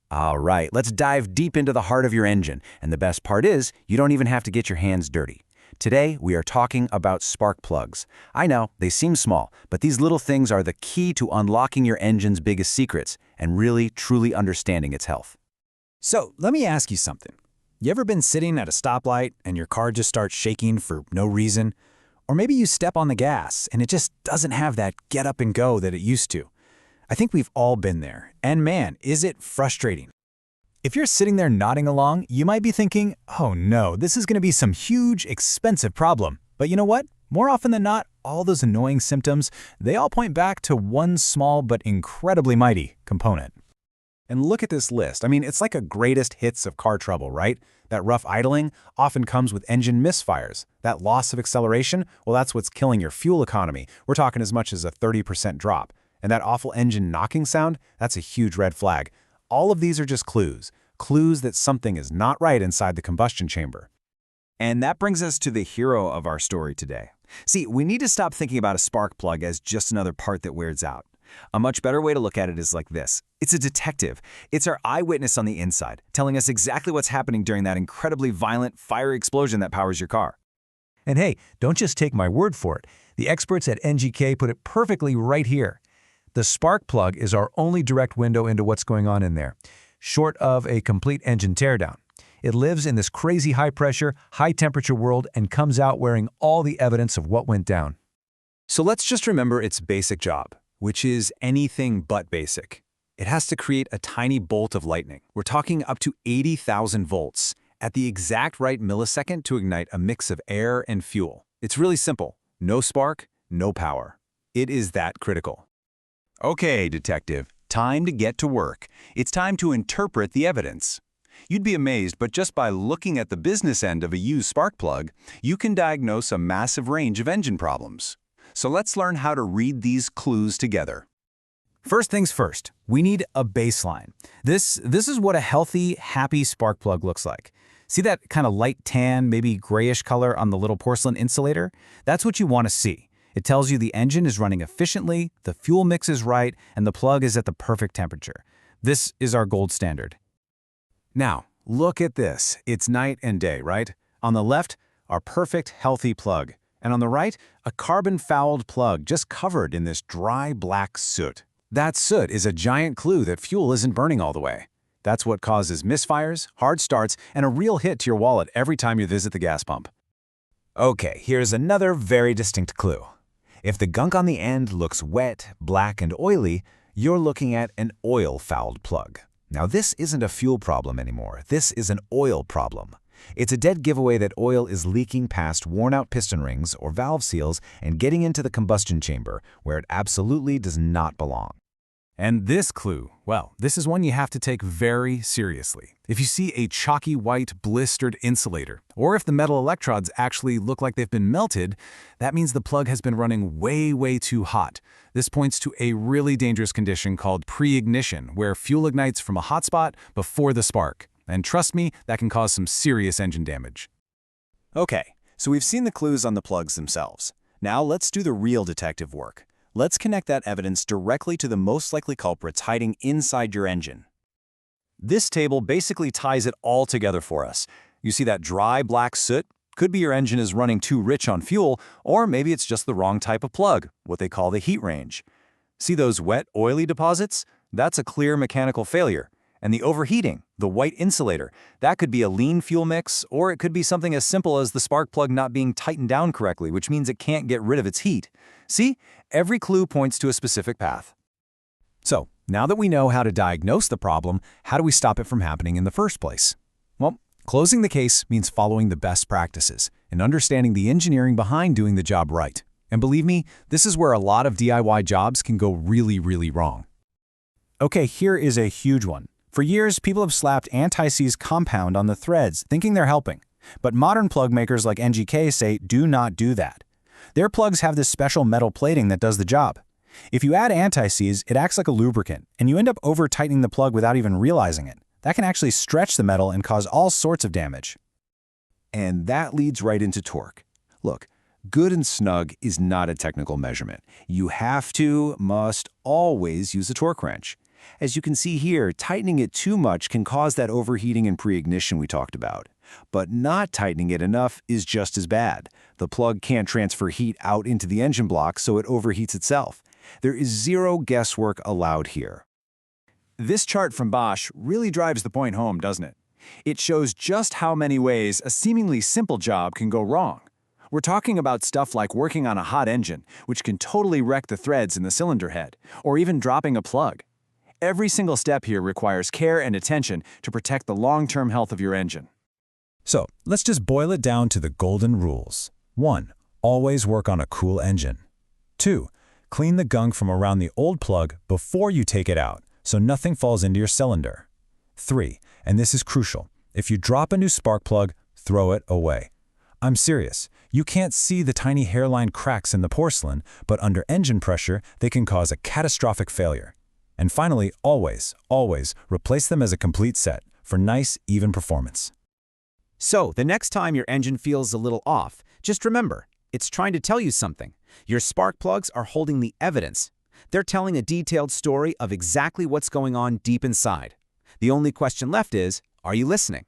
All right, let's dive deep into the heart of your engine. And the best part is, you don't even have to get your hands dirty. Today, we are talking about spark plugs. I know, they seem small, but these little things are the key to unlocking your engine's biggest secrets and really, truly understanding its health. So, let me ask you something. You ever been sitting at a stoplight and your car just starts shaking for no reason? Or maybe you step on the gas and it just doesn't have that get up and go that it used to. I think we've all been there, and man, is it frustrating. If you're sitting there nodding along, you might be thinking, oh no, this is going to be some huge, expensive problem. But you know what? More often than not, all those annoying symptoms, they all point back to one small but incredibly mighty component. And look at this list. I mean, it's like a greatest hits of car trouble, right? That rough idling often comes with engine misfires. That loss of acceleration, well, that's what's killing your fuel economy. We're talking as much as a 30% drop. And that awful engine knocking sound, that's a huge red flag. All of these are just clues that something is not right inside the combustion chamber. And that brings us to the hero of our story today. See, we need to stop thinking about a spark plug as just another part that wears out. A much better way to look at it is like this. It's a detective. It's our eyewitness on the inside, telling us exactly what's happening during that incredibly violent, fiery explosion that powers your car. And hey, don't just take my word for it. The experts at NGK put it perfectly right here. The spark plug is our only direct window into what's going on in there, short of a complete engine teardown. It lives in this crazy high-pressure, high-temperature world and comes out wearing all the evidence of what went down. So let's just remember its basic job, which is anything but basic. It has to create a tiny bolt of lightning. We're talking up to 80,000 volts at the exact right millisecond to ignite a mix of air and fuel. It's really simple. No spark, no power. It is that critical. Okay, detective, time to get to work. It's time to interpret the evidence. You'd be amazed, but just by looking at the business end of a used spark plug, you can diagnose a massive range of engine problems. So let's learn how to read these clues together. First things first, we need a baseline. This is what a healthy, happy spark plug looks like. See that kind of light tan, maybe grayish color on the little porcelain insulator? That's what you want to see. It tells you the engine is running efficiently, the fuel mix is right, and the plug is at the perfect temperature. This is our gold standard. Now, look at this. It's night and day, right? On the left, our perfect, healthy plug. And on the right, a carbon-fouled plug just covered in this dry black soot. That soot is a giant clue that fuel isn't burning all the way. That's what causes misfires, hard starts, and a real hit to your wallet every time you visit the gas pump. Okay, here's another very distinct clue. If the gunk on the end looks wet, black, and oily, you're looking at an oil-fouled plug. Now, this isn't a fuel problem anymore. This is an oil problem. It's a dead giveaway that oil is leaking past worn-out piston rings or valve seals and getting into the combustion chamber, where it absolutely does not belong. And this clue, well, this is one you have to take very seriously. If you see a chalky white blistered insulator, or if the metal electrodes actually look like they've been melted, that means the plug has been running way too hot. This points to a really dangerous condition called pre-ignition, where fuel ignites from a hot spot before the spark. And trust me, that can cause some serious engine damage. Okay, so we've seen the clues on the plugs themselves. Now let's do the real detective work. Let's connect that evidence directly to the most likely culprits hiding inside your engine. This table basically ties it all together for us. You see that dry black soot? Could be your engine is running too rich on fuel, or maybe it's just the wrong type of plug, what they call the heat range. See those wet, oily deposits? That's a clear mechanical failure. And the overheating, the white insulator, that could be a lean fuel mix, or it could be something as simple as the spark plug not being tightened down correctly, which means it can't get rid of its heat. See, every clue points to a specific path. So, now that we know how to diagnose the problem, how do we stop it from happening in the first place? Well, closing the case means following the best practices and understanding the engineering behind doing the job right. And believe me, this is where a lot of DIY jobs can go really wrong. Okay, here is a huge one. For years, people have slapped anti-seize compound on the threads, thinking they're helping. But modern plug makers like NGK say do not do that. Their plugs have this special metal plating that does the job. If you add anti-seize, it acts like a lubricant, and you end up over-tightening the plug without even realizing it. That can actually stretch the metal and cause all sorts of damage. And that leads right into torque. Look, good and snug is not a technical measurement. You must always use a torque wrench. As you can see here, tightening it too much can cause that overheating and pre-ignition we talked about. But not tightening it enough is just as bad. The plug can't transfer heat out into the engine block, so it overheats itself. There is zero guesswork allowed here. This chart from Bosch really drives the point home, doesn't it? It shows just how many ways a seemingly simple job can go wrong. We're talking about stuff like working on a hot engine, which can totally wreck the threads in the cylinder head, or even dropping a plug. Every single step here requires care and attention to protect the long-term health of your engine. So, let's just boil it down to the golden rules. 1. Always work on a cool engine. 2. Clean the gunk from around the old plug before you take it out, so nothing falls into your cylinder. 3. And this is crucial. If you drop a new spark plug, throw it away. I'm serious. You can't see the tiny hairline cracks in the porcelain, but under engine pressure, they can cause a catastrophic failure. And finally, always replace them as a complete set for nice, even performance. So, the next time your engine feels a little off, just remember, it's trying to tell you something. Your spark plugs are holding the evidence. They're telling a detailed story of exactly what's going on deep inside. The only question left is, are you listening?